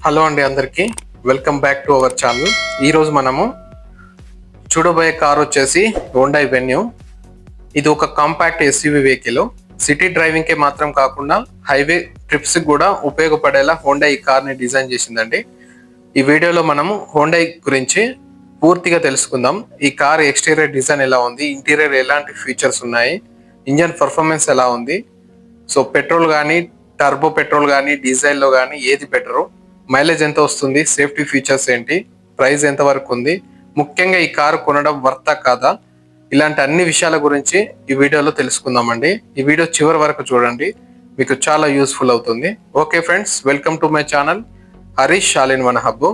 Hello అండి అందరికి welcome back to our channel. ఈరోజు మనము చూడబోయే కార్ వచ్చేసి హోండా వెన్యూ. ఇది ఒక compact SUV vehicle. City driving కి మాత్రం కాకుండా హైవే ట్రిప్స్ కూడా ఉపయోగపడేలా హోండా ఈ కార్ ని డిజైన్ చేసిందండి. ఈ వీడియోలో మనము హోండా గురించి పూర్తిగా తెలుసుకుందాం. ఈ కార్ ఎక్స్టీరియర్ డిజైన్ ఎలా ఉంది, ఇంటీరియర్ ఎలాంటి ఫీచర్స్ ఉన్నాయి, ఇంజన్ పర్ఫార్మెన్స్ ఎలా ఉంది, సో పెట్రోల్ కానీ టర్బో పెట్రోల్ కానీ డీజిల్లో కానీ ఏది బెటరు, మైలేజ్ ఎంత వస్తుంది, సేఫ్టీ ఫీచర్స్ ఏంటి, ప్రైస్ ఎంత వరకు ఉంది, ముఖ్యంగా ఈ కారు కొనడం వర్తా కాదా, ఇలాంటి అన్ని విషయాల గురించి ఈ వీడియోలో తెలుసుకుందామండి. ఈ వీడియో చివరి వరకు చూడండి, మీకు చాలా యూస్ఫుల్ అవుతుంది. Okay friends, welcome to my channel Harish all in one hub.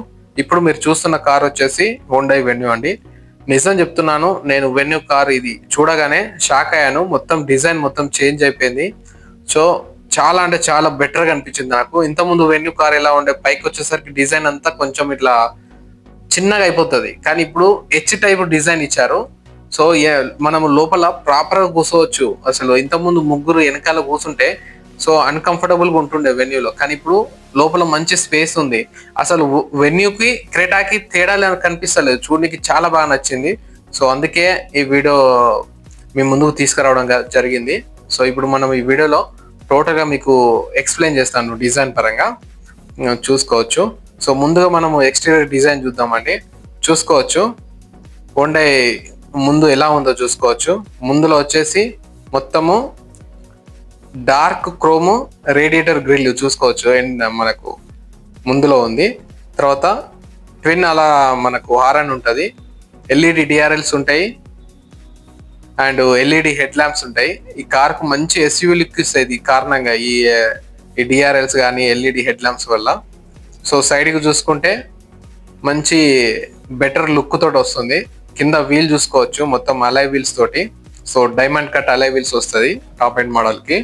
ఇప్పుడు మీరు చూస్తున్న కార్ వచ్చేసి హోండా వెన్యూ అండి. నిజం చెప్తున్నాను, నేను వెన్యూ కార్ ఇది చూడగానే షాక్ అయ్యాను. మొత్తం డిజైన్ మొత్తం చేంజ్ అయిపోయింది. సో చాలా అంటే చాలా బెటర్ గా అనిపించింది నాకు. ఇంతకుముందు వెన్యూ కార్ ఎలా ఉండే, పైకి వచ్చేసరికి డిజైన్ అంతా కొంచెం ఇట్లా చిన్నగా అయిపోతుంది, కానీ ఇప్పుడు హెచ్ టైప్ డిజైన్ ఇచ్చారు. సో మనము లోపల ప్రాపర్ గా కూర్చోవచ్చు. అసలు ఇంతకుముందు ముగ్గురు వెనకాల కూర్చుంటే సో అన్కంఫర్టబుల్ గా ఉంటుండే వెన్యూలో, కానీ ఇప్పుడు లోపల మంచి స్పేస్ ఉంది. అసలు వెన్యూకి క్రెటాకి తేడా కనిపిస్తలేదు, చూడడానికి చాలా బాగా నచ్చింది. సో అందుకే ఈ వీడియో మీ ముందుకు తీసుకురావడం జరిగింది. సో ఇప్పుడు మనం ఈ వీడియోలో టోటల్ గా మీకు ఎక్స్ప్లెయిన్ చేస్తాను డిజైన్ పరంగా, చూసుకోవచ్చు. సో ముందుగా మనము ఎక్స్టీరియర్ డిజైన్ చూద్దామండి. చూసుకోవచ్చు హోండా ముందు ఎలా ఉందో చూసుకోవచ్చు. ముందులో వచ్చేసి మొత్తము డార్క్ క్రోమ్ రేడియేటర్ గ్రిల్ చూసుకోవచ్చు, అండ్ మనకు ముందులో ఉంది. తర్వాత ట్విన్ అలా మనకు హారన్ ఉంటుంది, ఎల్ఈడి డిఆర్ఎల్స్ ఉంటాయి, అండ్ ఎల్ఈడి హెడ్ ల్యాంప్స్ ఉంటాయి. ఈ కార్ కు మంచి ఎస్యూవీ లుక్ ఇస్తుంది కారణంగా ఈ డిఆర్ఎల్స్ కానీ ఎల్ఈడి హెడ్ ల్యాంప్స్ వల్ల. సో సైడ్ కి చూసుకుంటే మంచి బెటర్ లుక్ తోటి వస్తుంది. కింద వీల్ చూసుకోవచ్చు, మొత్తం అలై వీల్స్ తోటి. So diamond cut alloy wheels వస్తుంది టాప్ ఎండ్ మోడల్ కి.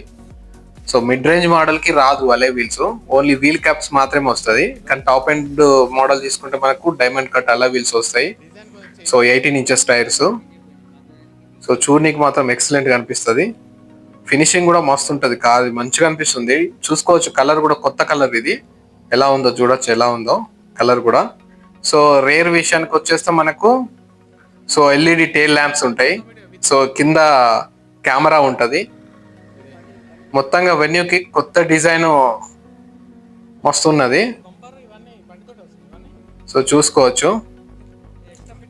సో మిడ్ రేంజ్ మోడల్ కి రాదు alloy wheels, only wheel caps మాత్రమే వస్తుంది. కానీ టాప్ ఎండ్ మోడల్ తీసుకుంటే మనకు డైమండ్ కట్ అలై వీల్స్ వస్తాయి. So 18 inches tyres. సో చూడనీకి మాత్రం ఎక్సలెంట్ గా అనిపిస్తుంది. ఫినిషింగ్ కూడా మస్తు ఉంటుంది, కార్ మంచిగా అనిపిస్తుంది. చూసుకోవచ్చు కలర్ కూడా కొత్త కలర్, ఇది ఎలా ఉందో చూడొచ్చు, ఎలా ఉందో కలర్ కూడా. సో రేర్ విషయానికి వచ్చేస్తే మనకు సో ఎల్ఈడి టెయిల్ ల్యాంప్స్ ఉంటాయి. సో కింద కెమెరా ఉంటుంది. మొత్తంగా వెన్యూకి కొత్త డిజైన్ వస్తున్నది. సో చూసుకోవచ్చు.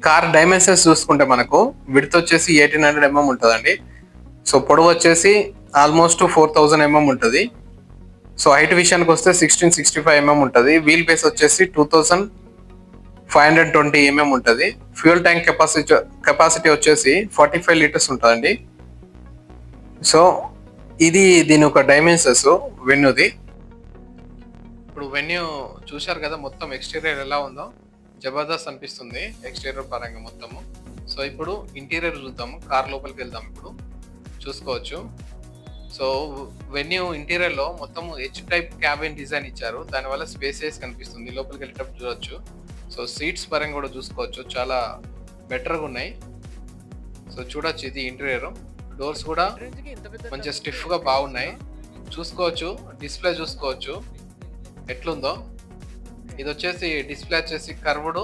కార్ డైమెన్షన్స్ చూసుకుంటే మనకు విడ్త్ వచ్చేసి 1800 mm ఉంటుందండి. సో పొడవు వచ్చేసి ఆల్మోస్ట్ 4000 mm ఉంటుంది. సో హైట్ విషయానికి వస్తే 1665 mm ఉంటుంది. వీల్ బేస్ వచ్చేసి 2520 mm ఉంటుంది. ఫ్యూయల్ ట్యాంక్ కెపాసిటీ వచ్చేసి 45 లీటర్స్ ఉంటుందండి. సో ఇది దీని ఒక డైమెన్షన్స్ వెన్యూది. ఇప్పుడు వెన్యూ చూశారు కదా, మొత్తం ఎక్స్టీరియర్ ఎలా ఉందో జబర్దస్త్ అనిపిస్తుంది ఎక్స్టీరియర్ పరంగా మొత్తము. సో ఇప్పుడు ఇంటీరియర్ చూద్దాము, కార్ లోపలికి వెళ్దాం. ఇప్పుడు చూసుకోవచ్చు. సో వెన్యూ ఇంటీరియర్ లో మొత్తం హెచ్ టైప్ క్యాబిన్ డిజైన్ ఇచ్చారు, దానివల్ల స్పేసెస్ కనిపిస్తుంది. లోపలికి వెళ్ళేటప్పుడు చూడొచ్చు. సో సీట్స్ పరంగా కూడా చూసుకోవచ్చు, చాలా బెటర్గా ఉన్నాయి. సో చూడొచ్చు, ఇది ఇంటీరియర్. డోర్స్ కూడా మంచిగా స్టిఫ్ గా బాగున్నాయి. చూసుకోవచ్చు డిస్ప్లే, చూసుకోవచ్చు ఎట్లుందో. ఇది వచ్చేసి డిస్ప్లే వచ్చేసి కర్వ్డ్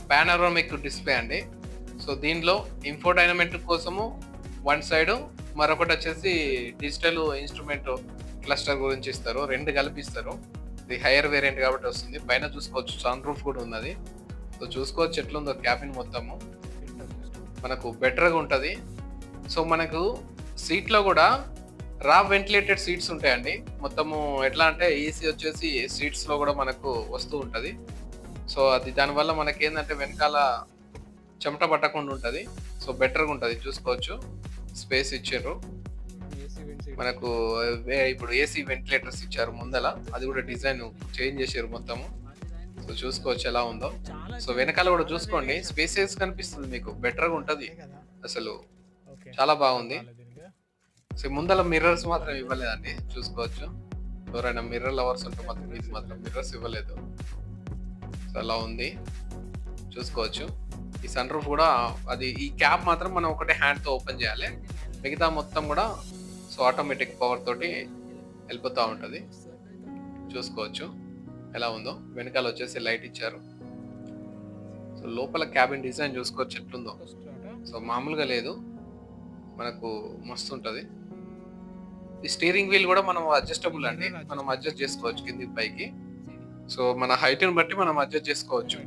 పానోరామిక్ డిస్ప్లే అండి. సో దీనిలో ఇన్ఫోడైనమెంట్ కోసము వన్ సైడ్, మరొకటి వచ్చేసి డిజిటల్ ఇన్స్ట్రుమెంట్ క్లస్టర్ గురించి ఇస్తారు, రెండు కలిపిస్తారు. ఇది హైయర్ వేరియంట్ కాబట్టి వస్తుంది. పైన చూసుకోవచ్చు సన్ రూఫ్ కూడా ఉన్నది. సో చూసుకోవచ్చు ఎట్లుందో క్యాబిన్ మొత్తము మనకు బెటర్గా ఉంటుంది. సో మనకు సీట్లో కూడా రా వెంటిలేటెడ్ సీట్స్ ఉంటాయండి. మొత్తము ఎట్లా అంటే ఏసీ వచ్చేసి సీట్స్ లో కూడా మనకు వస్తూ ఉంటది. సో అది దానివల్ల మనకి ఏంటంటే వెనకాల చెమట పట్టకుండా ఉంటది. సో బెటర్గా ఉంటది. చూసుకోవచ్చు స్పేస్ ఇచ్చారు మనకు. ఇప్పుడు ఏసీ వెంటిలేటర్స్ ఇచ్చారు ముందల, అది కూడా డిజైన్ చేంజ్ చేశారు మొత్తము. సో చూసుకోవచ్చు ఎలా ఉందో. సో వెనకాల కూడా చూసుకోండి, స్పేసెస్ కనిపిస్తుంది మీకు, బెటర్గా ఉంటది అసలు, చాలా బాగుంది. సో ముందల మిర్రర్స్ మాత్రం ఇవ్వలేదండి, చూసుకోవచ్చు. ఎవరైనా మిర్రర్ లవర్స్ ఉంటే మాత్రం ఇది మాత్రం మిర్రర్స్ ఇవ్వలేదు. సో అలా ఉంది, చూసుకోవచ్చు. ఈ సన్ రూఫ్ కూడా అది, ఈ క్యాప్ మాత్రం మనం ఒకటే హ్యాండ్ తో ఓపెన్ చేయాలి, మిగతా మొత్తం కూడా సో ఆటోమేటిక్ పవర్ తోటి వెళ్ళిపోతూ ఉంటుంది. చూసుకోవచ్చు. ఎలా ఉందో. వెనకాల వచ్చేసి లైట్ ఇచ్చారు. సో లోపల క్యాబిన్ డిజైన్ చూసుకోవచ్చు ఎట్లుందో. సో మామూలుగా లేదు, మనకు మస్తు ఉంటుంది. ఈ స్టీరింగ్ వీల్ కూడా మనం అడ్జస్టబుల్ అండి, మనం అడ్జస్ట్ చేసుకోవచ్చు కిందికి పైకి. సో మన హైట్ని బట్టి మనం అడ్జస్ట్ చేసుకోవచ్చు.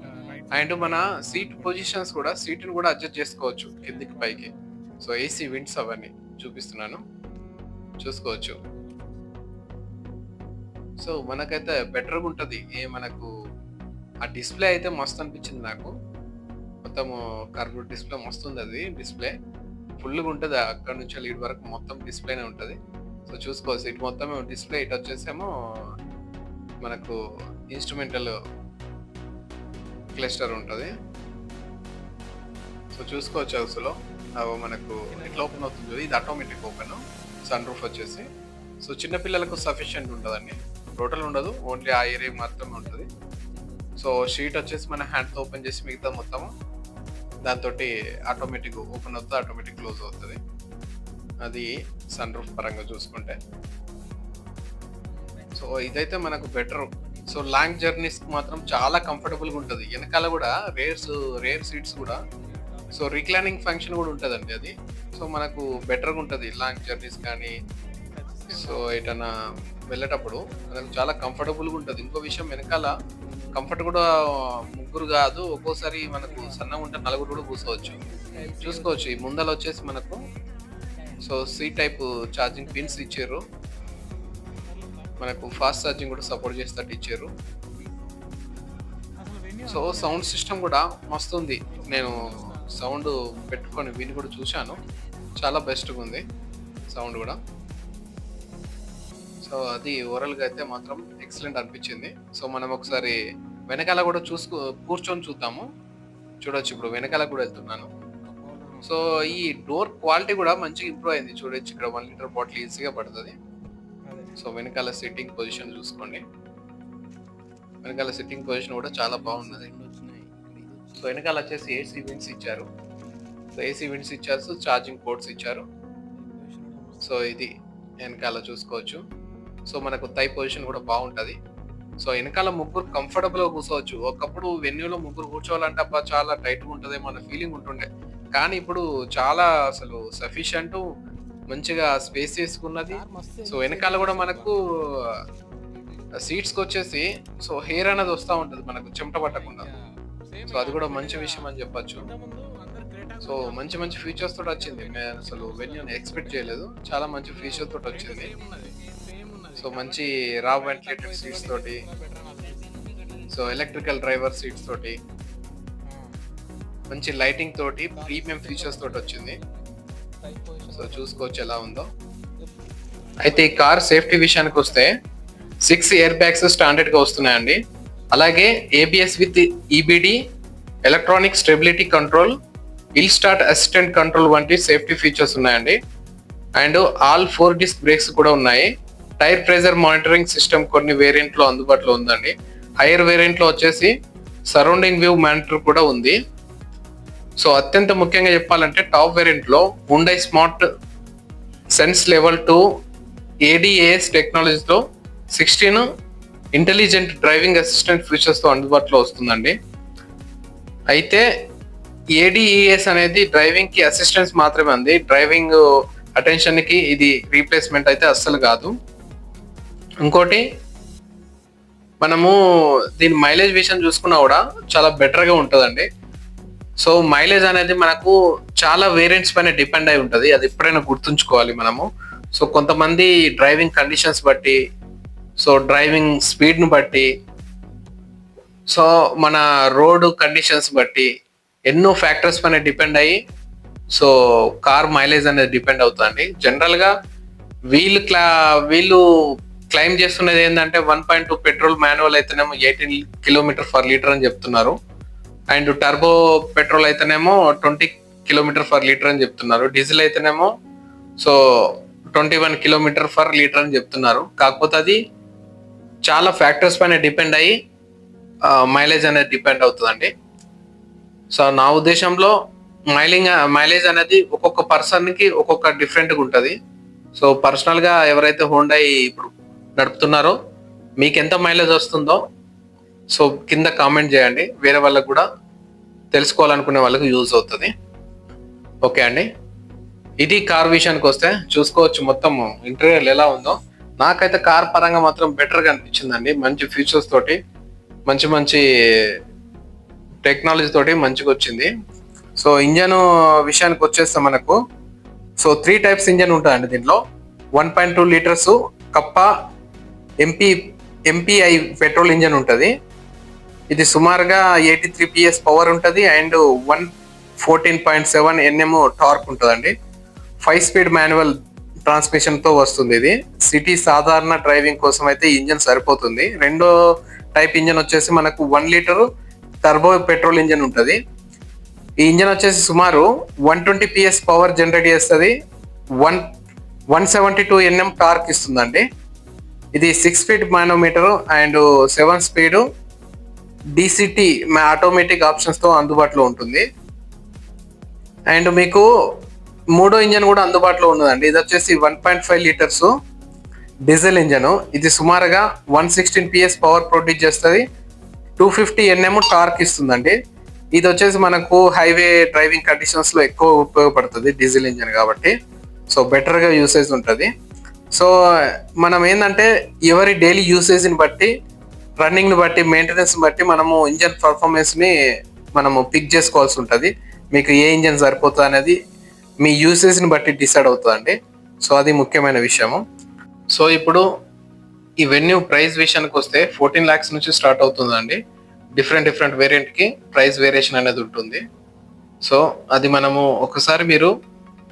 అండ్ మన సీట్ పొజిషన్స్ కూడా, సీట్ని కూడా అడ్జస్ట్ చేసుకోవచ్చు కిందికి పైకి. సో ఏసీ విండ్స్ అవన్నీ చూపిస్తున్నాను, చూసుకోవచ్చు. సో మనకైతే బెటర్గా ఉంటుంది. మనకు ఆ డిస్ప్లే అయితే మస్తు అనిపించింది నాకు. మొత్తము కర్వ్ డిస్ప్లే మస్తు ఉంది. అది డిస్ప్లే ఫుల్గా ఉంటుంది, అక్కడ నుంచి ఇటు వరకు మొత్తం డిస్ప్లేనే ఉంటుంది. సో చూసుకోవచ్చు, ఇటు మొత్తం డిస్ప్లే, ఇటు వచ్చేసేమో మనకు ఇన్స్ట్రుమెంటల్ క్లస్టర్ ఉంటుంది. సో చూసుకోవచ్చు అసలు మనకు ఎట్లా ఓపెన్ అవుతుందో. ఇది ఆటోమేటిక్ ఓపెన్. సన్ రూఫ్ వచ్చేసి సో చిన్నపిల్లలకు సఫిషియెంట్ ఉంటుందండి, టోటల్ ఉండదు, ఓన్లీ ఆ ఏరియా మాత్రమే ఉంటుంది. సో షీట్ వచ్చేసి మన హ్యాండ్తో ఓపెన్ చేసి మిగతా మొత్తం దాంతో ఆటోమేటిక్ ఓపెన్ అవుతుంది, ఆటోమేటిక్ క్లోజ్ అవుతుంది. అది సన్ రూఫ్ పరంగా చూసుకుంటే. సో ఇదైతే మనకు బెటర్. సో లాంగ్ జర్నీస్ మాత్రం చాలా కంఫర్టబుల్గా ఉంటుంది. వెనకాల కూడా రేర్ సీట్స్ కూడా, సో రిక్లైనింగ్ ఫంక్షన్ కూడా ఉంటుందండి అది. సో మనకు బెటర్గా ఉంటుంది లాంగ్ జర్నీస్ కానీ, సో ఎటన్నా వెళ్ళేటప్పుడు మనకు చాలా కంఫర్టబుల్గా ఉంటుంది. ఇంకో విషయం, వెనకాల కంఫర్ట్ కూడా ముగ్గురు కాదు, ఒక్కోసారి మనకు సన్నగా ఉంటే నలుగురు కూడా కూర్చోవచ్చు. చూసుకోవచ్చు. ఈ ముందర వచ్చేసి మనకు so C type charging pins ఇచ్చారు, మనకు ఫాస్ట్ ఛార్జింగ్ కూడా సపోర్ట్ చేసేటట్టు ఇచ్చారు. సో సౌండ్ సిస్టమ్ కూడా మస్తు ఉంది. నేను సౌండ్ పెట్టుకొని విని కూడా చూశాను, చాలా బెస్ట్గా ఉంది సౌండ్ కూడా. సో అది ఓవరాల్గా అయితే మాత్రం ఎక్సలెంట్ అనిపించింది. సో మనం ఒకసారి వెనకాల కూడా కూర్చొని చూద్దాము. చూడొచ్చు, ఇప్పుడు వెనకాల కూడా వెళ్తున్నాను. సో ఈ డోర్ క్వాలిటీ కూడా మంచిగా ఇంప్రూవ్ అయింది. చూడొచ్చు, ఇక్కడ 1 లీటర్ బాటిల్ ఈజీగా పడుతుంది. సో వెనకాల సిట్టింగ్ పొజిషన్ చూసుకోండి, వెనకాల సిట్టింగ్ పొజిషన్ కూడా చాలా బాగున్నది. సో వెనకాల వచ్చేసి ఏసీ విండ్స్ ఇచ్చారు. సో ఏసీ విండ్స్ ఇచ్చారు, ఛార్జింగ్ పోర్ట్స్ ఇచ్చారు. సో ఇది వెనకాల చూసుకోవచ్చు. సో మనకు థై పొజిషన్ కూడా బాగుంటుంది. సో వెనకాల ముగ్గురు కంఫర్టబుల్గా కూర్చోవచ్చు. ఒకప్పుడు వెన్యూలో ముగ్గురు కూర్చోవాలంటే అబ్బా చాలా టైట్గా ఉంటుంది మన ఫీలింగ్ ఉంటుండే, కానీ ఇప్పుడు చాలా అసలు సఫిషియంట్, మంచిగా స్పేస్ చేసుకున్నది. సో వెనకాల కూడా మనకు సీట్స్కి వచ్చేసి సో హెయిర్ అనేది వస్తూ ఉంటుంది మనకు చెమట పట్టకుండా. సో అది కూడా మంచి విషయం అని చెప్పచ్చు. సో మంచి మంచి ఫీచర్స్ తోటి వచ్చింది. నేను అసలు వెన్యూని ఎక్స్పెక్ట్ చేయలేదు, చాలా మంచి ఫీచర్ తోటి వచ్చింది. సో మంచి రా వెంటిలేటెడ్ సీట్స్ తోటి, సో ఎలక్ట్రికల్ డ్రైవర్ సీట్స్ తోటి, మంచి లైటింగ్ తోటి, ప్రీమియం ఫీచర్స్ తోటి వచ్చింది. సో చూసుకోవచ్చు ఎలా ఉందో. అయితే ఈ కార్ సేఫ్టీ విషయానికి వస్తే 6 ఎయిర్ బ్యాగ్స్ స్టాండర్డ్ గా వస్తున్నాయండి. అలాగే ABS with EBD, electronic stability control, hill start assistant control వంటి సేఫ్టీ ఫీచర్స్ ఉన్నాయండి. అండ్ ఆల్ 4 డిస్క్ బ్రేక్స్ కూడా ఉన్నాయి. టైర్ ప్రెజర్ మానిటరింగ్ సిస్టమ్ కొన్ని వేరియంట్ లో అందుబాటులో ఉందండి. హైయర్ వేరియంట్ లో వచ్చేసి సరౌండింగ్ వ్యూ మానిటర్ కూడా ఉంది. సో అత్యంత ముఖ్యంగా చెప్పాలంటే టాప్ వేరియంట్ లో Hyundai smart sense level 2 ADAS టెక్నాలజీతో 16 ఇంటెలిజెంట్ డ్రైవింగ్ అసిస్టెంట్ ఫీచర్స్ తో అందుబాటులో వస్తుందండి. అయితే ADAS అనేది డ్రైవింగ్ కి అసిస్టెన్స్ మాత్రమే ఉంది, డ్రైవింగ్ అటెన్షన్ కి ఇది రీప్లేస్మెంట్ అయితే అస్సలు కాదు. ఇంకోటి, మనము దీని మైలేజ్ విషయం చూసుకున్నా కూడా చాలా బెటర్గా ఉంటుందండి. సో మైలేజ్ అనేది మనకు చాలా వేరియంట్స్ పైన డిపెండ్ అయి ఉంటుంది, అది ఎప్పుడైనా గుర్తుంచుకోవాలి మనము. సో కొంతమంది డ్రైవింగ్ కండిషన్స్ బట్టి, సో డ్రైవింగ్ స్పీడ్ను బట్టి, సో మన రోడ్ కండిషన్స్ బట్టి ఎన్నో ఫ్యాక్టర్స్ పైన డిపెండ్ అయ్యి సో కార్ మైలేజ్ అనేది డిపెండ్ అవుతుందండి. జనరల్గా వీళ్ళు క్లైమ్ చేస్తున్నది ఏంటంటే 1.2 పెట్రోల్ మాన్యువల్ అయితేనేమో 18 km/లీటర్ అని చెప్తున్నారు. అండ్ టర్బో పెట్రోల్ అయితేనేమో 20 km/లీటర్ అని చెప్తున్నారు. డీజిల్ అయితేనేమో సో 21 km/లీటర్ అని చెప్తున్నారు. కాకపోతే అది చాలా ఫ్యాక్టర్స్ పైన డిపెండ్ అయ్యి మైలేజ్ అనేది డిపెండ్ అవుతుందండి. సో నా ఉద్దేశంలో మైలేజ్ అనేది ఒక్కొక్క పర్సన్కి ఒక్కొక్క డిఫరెంట్గా ఉంటుంది. సో పర్సనల్గా ఎవరైతే హోండా ఇప్పుడు నడుపుతున్నారో మీకు ఎంత మైలేజ్ వస్తుందో సో కింద కామెంట్ చేయండి, వేరే వాళ్ళకు కూడా తెలుసుకోవాలనుకునే వాళ్ళకి యూజ్ అవుతుంది. ఓకే అండి, ఇది కార్ విషయానికి వస్తే చూసుకోవచ్చు మొత్తం ఇంటీరియర్ ఎలా ఉందో. నాకైతే కార్ పరంగా మాత్రం బెటర్గా అనిపించిందండి. మంచి ఫీచర్స్ తోటి, మంచి మంచి టెక్నాలజీ తోటి మంచిగా వచ్చింది. సో ఇంజన్ విషయానికి వచ్చేస్తే మనకు 3 టైప్స్ ఇంజన్ ఉంటుందండి దీంట్లో. 1.2 litres Kappa MPI petrol engine ఉంటుంది. ఇది సుమారుగా 83 PS పవర్ ఉంటుంది అండ్ 114.7 NM టార్క్ ఉంటుందండి. 5 స్పీడ్ మాన్యువల్ ట్రాన్స్మిషన్ తో వస్తుంది. ఇది సిటీ సాధారణ డ్రైవింగ్ కోసం అయితే ఈ ఇంజన్ సరిపోతుంది. రెండో టైప్ ఇంజన్ వచ్చేసి మనకు 1 లీటర్ టర్బో పెట్రోల్ ఇంజన్ ఉంటుంది. ఈ ఇంజన్ వచ్చేసి సుమారు 120 PS పవర్ జనరేట్ చేస్తుంది. 172 NM టార్క్ ఇస్తుందండి. ఇది 6 speed manometer and 7 speed DCT automatic options తో అందుబాటులో ఉంటుంది. అండ్ మీకు మూడో ఇంజన్ కూడా అందుబాటులో ఉన్నదండి. ఇది వచ్చేసి 1.5 లీటర్స్ డీజిల్ ఇంజన్. ఇది సుమారుగా 116 PS పవర్ ప్రొడ్యూస్ చేస్తుంది. 250 NM టార్క్ ఇస్తుందండి. ఇది వచ్చేసి మనకు హైవే డ్రైవింగ్ కండిషన్స్ లో ఎక్కువ ఉపయోగపడుతుంది డీజిల్ ఇంజన్ కాబట్టి. సో బెటర్ గా యూసేజ్ ఉంటుంది. సో మనం ఏంటంటే ఎవరి డైలీ యూసేజ్ ని బట్టి, రన్నింగ్ ని బట్టి, మెయింటెనెన్స్ బట్టి మనము ఇంజన్ పర్ఫార్మెన్స్ ని మనము పిక్ చేసుకోవాల్సి ఉంటుంది. మీకు ఏ ఇంజన్ సరిపోతుంది అనేది మీ యూసేజ్ ని బట్టి డిసైడ్ అవుతుందండి. సో అది ముఖ్యమైన విషయము. సో ఇప్పుడు ఈ వెన్యూ ప్రైస్ విషయానికి వస్తే 14 lakhs నుంచి స్టార్ట్ అవుతుందండి. డిఫరెంట్ వేరియంట్ కి ప్రైస్ వేరియేషన్ అనేది ఉంటుంది. సో అది మనము ఒకసారి మీరు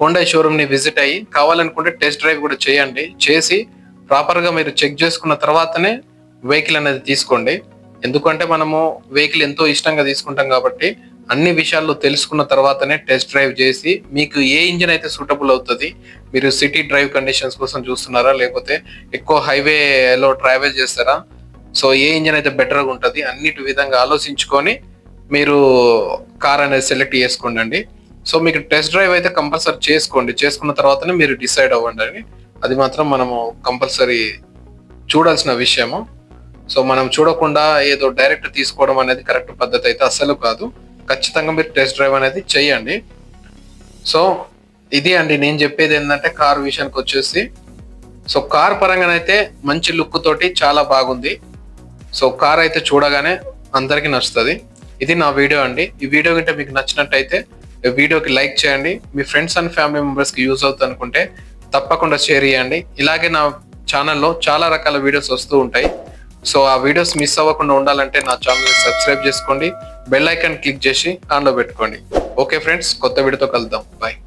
హోండా షోరూమ్ ని విజిట్ అయ్యి కావాలనుకుంటే టెస్ట్ డ్రైవ్ కూడా చేయండి. చేసి ప్రాపర్ గా మీరు చెక్ చేసుకున్న తర్వాతనే వెహికల్ అనేది తీసుకోండి. ఎందుకంటే మనము వెహికల్ ఎంతో ఇష్టంగా తీసుకుంటాం కాబట్టి అన్ని విషయాల్లో తెలుసుకున్న తర్వాతనే టెస్ట్ డ్రైవ్ చేసి మీకు ఏ ఇంజిన్ అయితే సూటబుల్ అవుతుంది, మీరు సిటీ డ్రైవ్ కండిషన్స్ కోసం చూస్తున్నారా లేకపోతే ఎక్కువ హైవేలో ట్రావెల్ చేస్తారా, సో ఏ ఇంజిన్ అయితే బెటర్గా ఉంటుంది అన్నిటి విధంగా ఆలోచించుకొని మీరు కార్ అనేది సెలెక్ట్ చేసుకోండి. సో మీకు టెస్ట్ డ్రైవ్ అయితే కంపల్సరీ చేసుకోండి. చేసుకున్న తర్వాతనే మీరు డిసైడ్ అవ్వండి అని. అది మాత్రం మనము కంపల్సరీ చూడాల్సిన విషయము. సో మనం చూడకుండా ఏదో డైరెక్ట్ తీసుకోవడం అనేది కరెక్ట్ పద్ధతి అయితే అస్సలు కాదు. ఖచ్చితంగా మీరు టెస్ట్ డ్రైవ్ అనేది చేయండి. సో ఇది అండి నేను చెప్పేది ఏంటంటే కార్ విషయానికి వచ్చేసి, సో కార్ పరంగానైతే మంచి లుక్ తోటి చాలా బాగుంది. సో కార్ అయితే చూడగానే అందరికీ నచ్చుతుంది. ఇది నా వీడియో అండి. ఈ వీడియో గిట్ట మీకు నచ్చినట్టయితే ఈ వీడియోకి లైక్ చేయండి. మీ ఫ్రెండ్స్ అండ్ ఫ్యామిలీ మెంబర్స్కి యూజ్ అవుతుంది అనుకుంటే తప్పకుండా షేర్ చేయండి. ఇలాగే నా ఛానల్లో చాలా రకాల వీడియోస్ వస్తూ ఉంటాయి. సో ఆ వీడియోస్ మిస్ అవ్వకుండా ఉండాలంటే నా ఛానల్ని సబ్స్క్రైబ్ చేసుకోండి, బెల్ ఐకాన్ క్లిక్ చేసి ఆన్లో పెట్టుకోండి. ఓకే ఫ్రెండ్స్, కొత్త వీడియోతో కలుద్దాం. బాయ్.